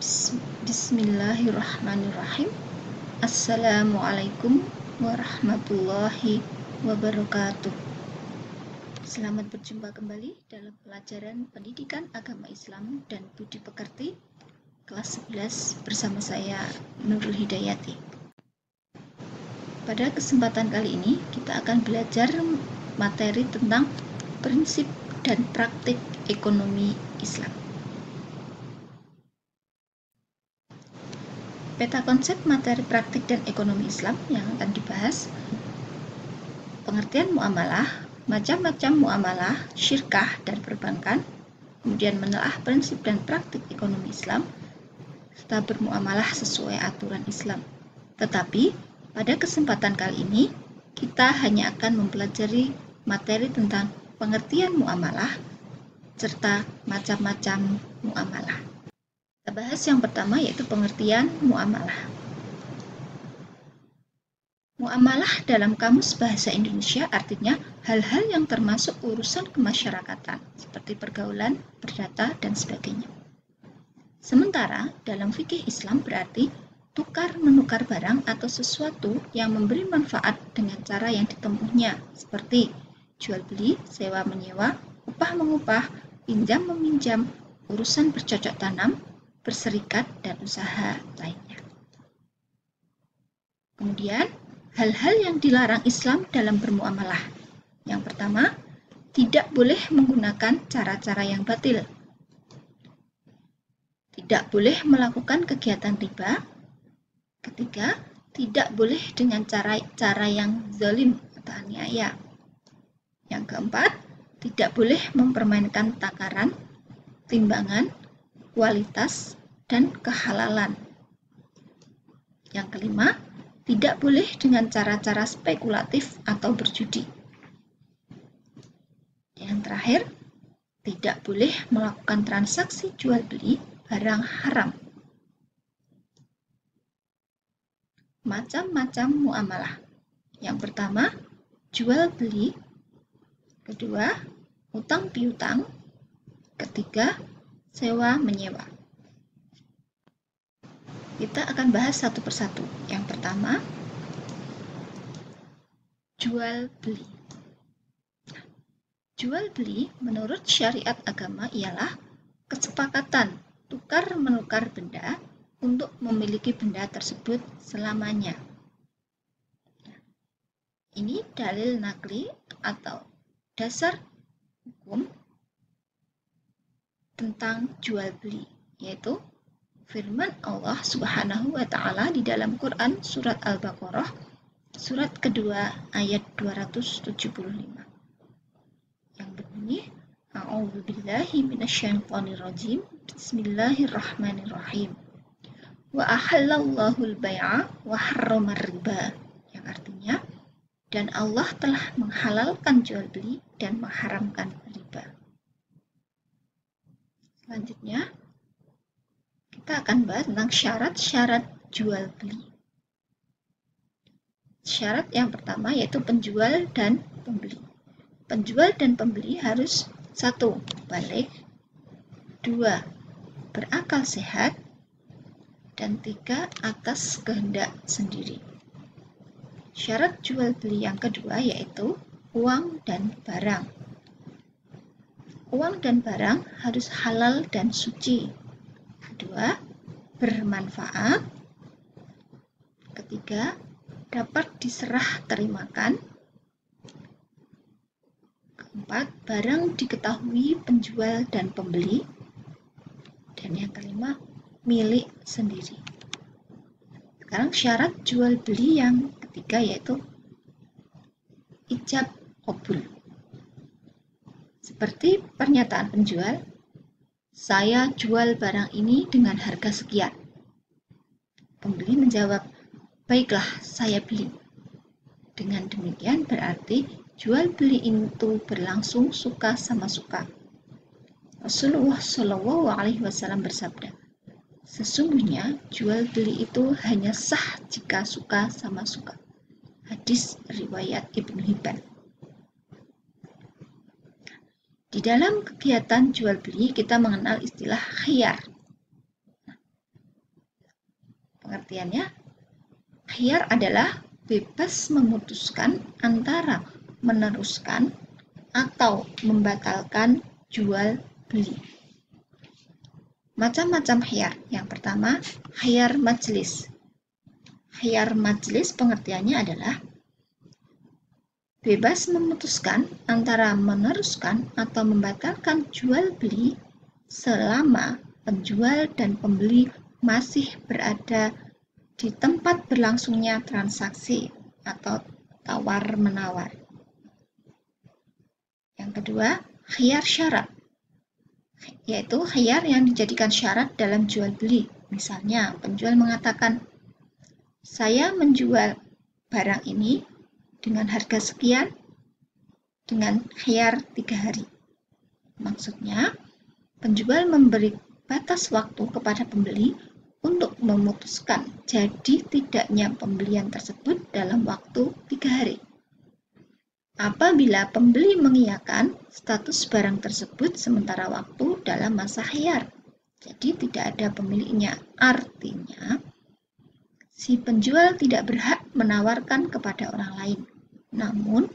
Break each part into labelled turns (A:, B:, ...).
A: Bismillahirrahmanirrahim. Assalamualaikum warahmatullahi wabarakatuh. Selamat berjumpa kembali dalam pelajaran Pendidikan Agama Islam dan Budi Pekerti kelas 11 bersama saya Nurul Hidayati. Pada kesempatan kali ini kita akan belajar materi tentang prinsip dan praktik ekonomi Islam. Peta konsep materi praktik dan ekonomi Islam yang akan dibahas: pengertian muamalah, macam-macam muamalah, syirkah dan perbankan, kemudian menelaah prinsip dan praktik ekonomi Islam, serta bermuamalah sesuai aturan Islam. Tetapi pada kesempatan kali ini kita hanya akan mempelajari materi tentang pengertian muamalah serta macam-macam muamalah. Kita bahas yang pertama, yaitu pengertian muamalah. Muamalah dalam Kamus Bahasa Indonesia artinya hal-hal yang termasuk urusan kemasyarakatan, seperti pergaulan, perdata, dan sebagainya. Sementara dalam fikih Islam berarti tukar-menukar barang atau sesuatu yang memberi manfaat dengan cara yang ditempuhnya, seperti jual-beli, sewa-menyewa, upah-mengupah, pinjam-meminjam, urusan bercocok tanam, berserikat, dan usaha lainnya. Kemudian, hal-hal yang dilarang Islam dalam bermuamalah. Yang pertama, tidak boleh menggunakan cara-cara yang batil. Tidak boleh melakukan kegiatan riba. Ketiga, tidak boleh dengan cara yang zalim atau aniaya. Yang keempat, tidak boleh mempermainkan takaran, timbangan, kualitas, dan kehalalan. Yang kelima, tidak boleh dengan cara-cara spekulatif atau berjudi. Yang terakhir, tidak boleh melakukan transaksi jual-beli barang haram. Macam-macam muamalah. Yang pertama, jual-beli. Kedua, utang piutang. Ketiga, sewa-menyewa. Kita akan bahas satu persatu. Yang pertama, jual-beli. Jual-beli menurut syariat agama ialah kesepakatan tukar-menukar benda untuk memiliki benda tersebut selamanya. Ini dalil nakli atau dasar hukum tentang jual beli, yaitu firman Allah Subhanahu wa Ta'ala di dalam Quran surat Al-Baqarah surat kedua ayat 275 yang berbunyi, A'udzubillahi minasyaitonirrajim, Bismillahirrahmanirrahim, wa ahallallahu al-bai'a wa harramar riba, yang artinya, dan Allah telah menghalalkan jual beli dan mengharamkan riba. Selanjutnya, kita akan bahas tentang syarat-syarat jual beli. Syarat yang pertama yaitu penjual dan pembeli. Penjual dan pembeli harus 1. Baligh, 2. berakal sehat, dan 3. atas kehendak sendiri. Syarat jual beli yang kedua yaitu uang dan barang. Uang dan barang harus halal dan suci. Kedua, bermanfaat. Ketiga, dapat diserah terimakan. Keempat, barang diketahui penjual dan pembeli. Dan yang kelima, milik sendiri. Sekarang syarat jual beli yang ketiga yaitu ijab qabul. Seperti pernyataan penjual, saya jual barang ini dengan harga sekian. Pembeli menjawab, baiklah, saya beli. Dengan demikian berarti jual beli itu berlangsung suka sama suka. Rasulullah Shallallahu Alaihi Wasallam bersabda, sesungguhnya jual beli itu hanya sah jika suka sama suka. Hadis riwayat Ibnu Hibban. Di dalam kegiatan jual beli kita mengenal istilah khiyar. Pengertiannya, khiyar adalah bebas memutuskan antara meneruskan atau membatalkan jual beli. Macam-macam khiyar. Yang pertama, khiyar majlis. Khiyar majlis pengertiannya adalah bebas memutuskan antara meneruskan atau membatalkan jual beli selama penjual dan pembeli masih berada di tempat berlangsungnya transaksi atau tawar-menawar. Yang kedua, khiyar syarat, yaitu khiyar yang dijadikan syarat dalam jual beli. Misalnya, penjual mengatakan, saya menjual barang ini dengan harga sekian dengan khiyar 3 hari. Maksudnya, penjual memberi batas waktu kepada pembeli untuk memutuskan jadi tidaknya pembelian tersebut dalam waktu 3 hari. Apabila pembeli mengiyakan, status barang tersebut sementara waktu dalam masa khiyar. Jadi tidak ada pemiliknya. Artinya, si penjual tidak berhak menawarkan kepada orang lain. Namun,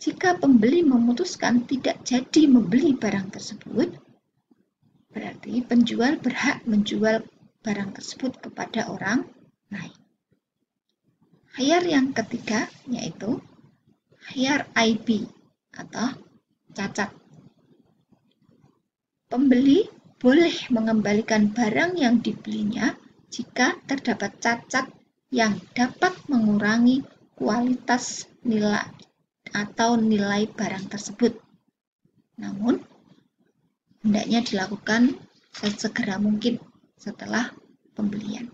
A: jika pembeli memutuskan tidak jadi membeli barang tersebut, berarti penjual berhak menjual barang tersebut kepada orang lain. Khiyar yang ketiga yaitu khiyar aib atau cacat. Pembeli boleh mengembalikan barang yang dibelinya jika terdapat cacat yang dapat mengurangi kualitas nilai atau nilai barang tersebut. Namun, hendaknya dilakukan sesegera mungkin setelah pembelian.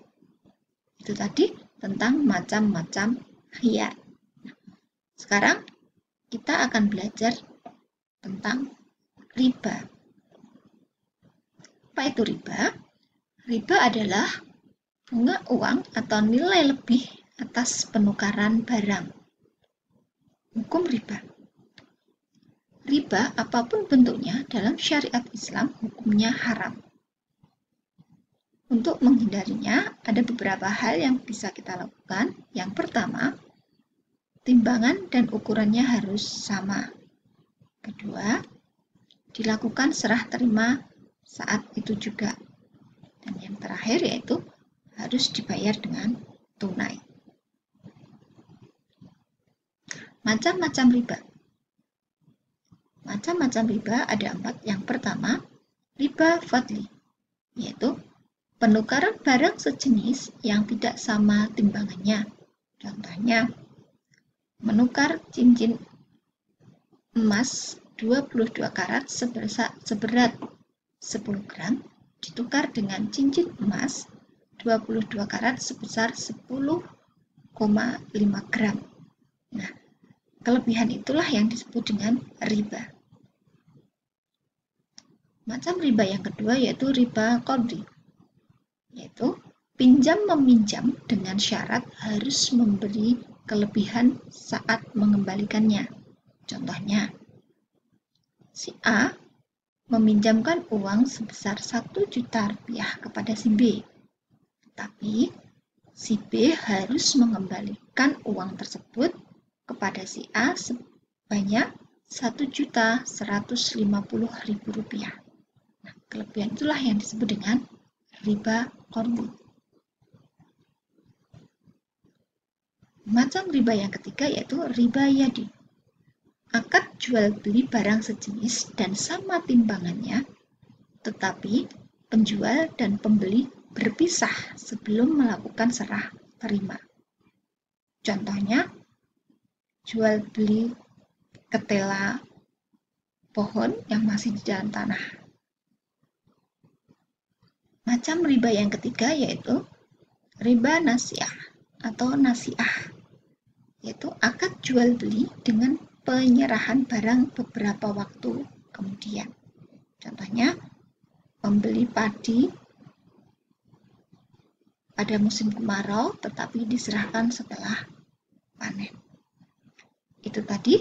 A: Itu tadi tentang macam-macam khiyar. Sekarang kita akan belajar tentang riba. Apa itu riba? Riba adalah bunga uang atau nilai lebih atas penukaran barang. Hukum riba. Riba apapun bentuknya dalam syariat Islam hukumnya haram. Untuk menghindarinya ada beberapa hal yang bisa kita lakukan. Yang pertama, timbangan dan ukurannya harus sama. Kedua, dilakukan serah terima saat itu juga. Dan yang terakhir yaitu harus dibayar dengan tunai. Macam-macam riba. Macam-macam riba ada 4. Yang pertama, riba fadli, yaitu penukaran barang sejenis yang tidak sama timbangannya. Contohnya, menukar cincin emas 22 karat seberat 10 gram ditukar dengan cincin emas 22 karat sebesar 10,5 gram. Nah, kelebihan itulah yang disebut dengan riba. Macam riba yang kedua yaitu riba qardi, yaitu pinjam-meminjam dengan syarat harus memberi kelebihan saat mengembalikannya. Contohnya, si A meminjamkan uang sebesar 1 juta rupiah kepada si B, tapi si B harus mengembalikan uang tersebut kepada si A sebanyak 1.150.000 rupiah. Nah, kelebihan itulah yang disebut dengan riba qardi. Macam riba yang ketiga yaitu riba yadi. Akad jual beli barang sejenis dan sama timbangannya, tetapi penjual dan pembeli berpisah sebelum melakukan serah terima. Contohnya, jual beli ketela pohon yang masih di dalam tanah. Macam riba yang ketiga yaitu riba nasiah atau nasiah, yaitu akad jual beli dengan penyerahan barang beberapa waktu kemudian. Contohnya, membeli padi pada musim kemarau tetapi diserahkan setelah panen. Itu tadi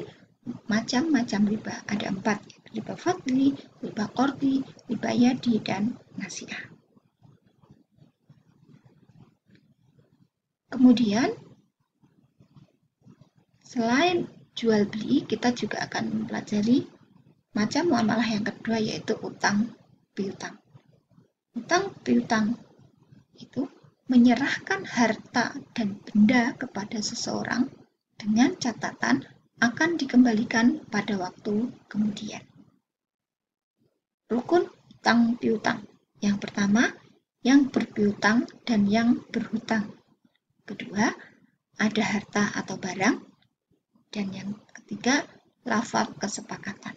A: macam-macam riba. Ada 4, riba fadli, riba qardi, riba yadi, dan nasiah. Kemudian, selain jual beli, kita juga akan mempelajari macam muamalah yang kedua, yaitu utang piutang. Utang piutang itu menyerahkan harta dan benda kepada seseorang dengan catatan akan dikembalikan pada waktu kemudian. Rukun utang piutang. Yang pertama, yang berpiutang dan yang berhutang. Kedua, ada harta atau barang. Dan yang ketiga, lafaz kesepakatan.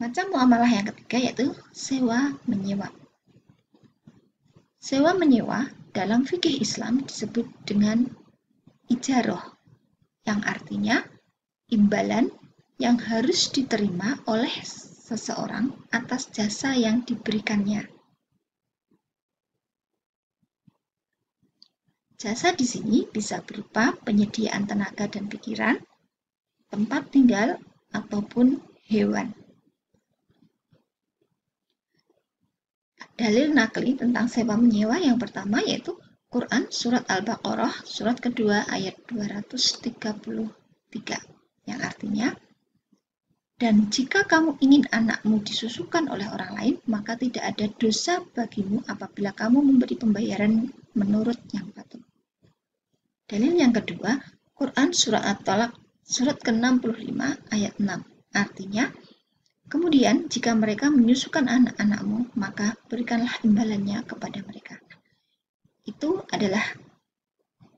A: Macam muamalah yang ketiga yaitu sewa menyewa. Sewa menyewa dalam fikih Islam disebut dengan ijarah, yang artinya imbalan yang harus diterima oleh seseorang atas jasa yang diberikannya. Jasa di sini bisa berupa penyediaan tenaga dan pikiran, tempat tinggal, ataupun hewan. Dalil nakli tentang sewa menyewa yang pertama yaitu Quran Surat Al-Baqarah surat kedua ayat 233 yang artinya, dan jika kamu ingin anakmu disusukan oleh orang lain, maka tidak ada dosa bagimu apabila kamu memberi pembayaran menurut yang patut. Dalil yang kedua, Quran Surat At-Talaq surat ke-65 ayat 6. Artinya, kemudian jika mereka menyusukan anak-anakmu, maka berikanlah imbalannya kepada mereka. Itu adalah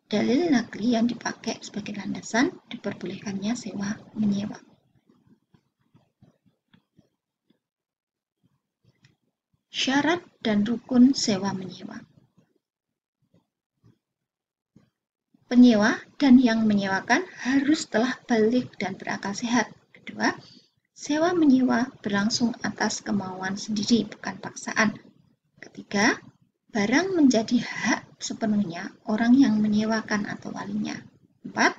A: dalil nakli yang dipakai sebagai landasan diperbolehkannya sewa menyewa. Syarat dan rukun sewa menyewa. Penyewa dan yang menyewakan harus telah balik dan berakal sehat. Kedua, sewa menyewa berlangsung atas kemauan sendiri, bukan paksaan. Ketiga, barang menjadi hak sepenuhnya orang yang menyewakan atau walinya. 4.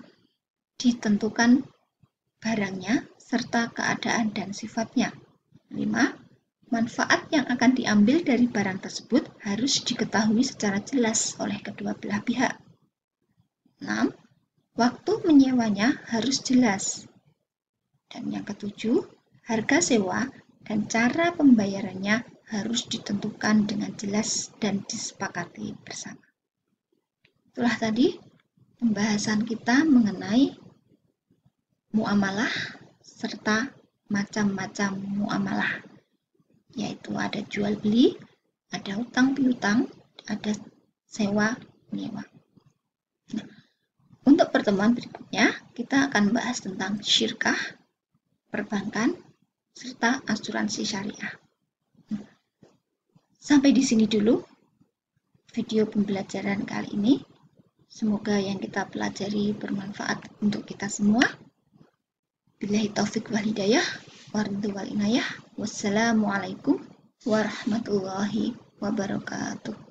A: Ditentukan barangnya serta keadaan dan sifatnya. 5. Manfaat yang akan diambil dari barang tersebut harus diketahui secara jelas oleh kedua belah pihak. 6. Waktu menyewanya harus jelas. Dan yang ketujuh, harga sewa dan cara pembayarannya harus ditentukan dengan jelas dan disepakati bersama. Itulah tadi pembahasan kita mengenai muamalah serta macam-macam muamalah, yaitu ada jual beli, ada utang piutang, ada sewa menyewa. Nah, untuk pertemuan berikutnya kita akan bahas tentang syirkah, perbankan, serta asuransi syariah. Sampai di sini dulu video pembelajaran kali ini. Semoga yang kita pelajari bermanfaat untuk kita semua. Billahi taufik wal hidayah, waridhu wal inayah. Wassalamualaikum warahmatullahi wabarakatuh.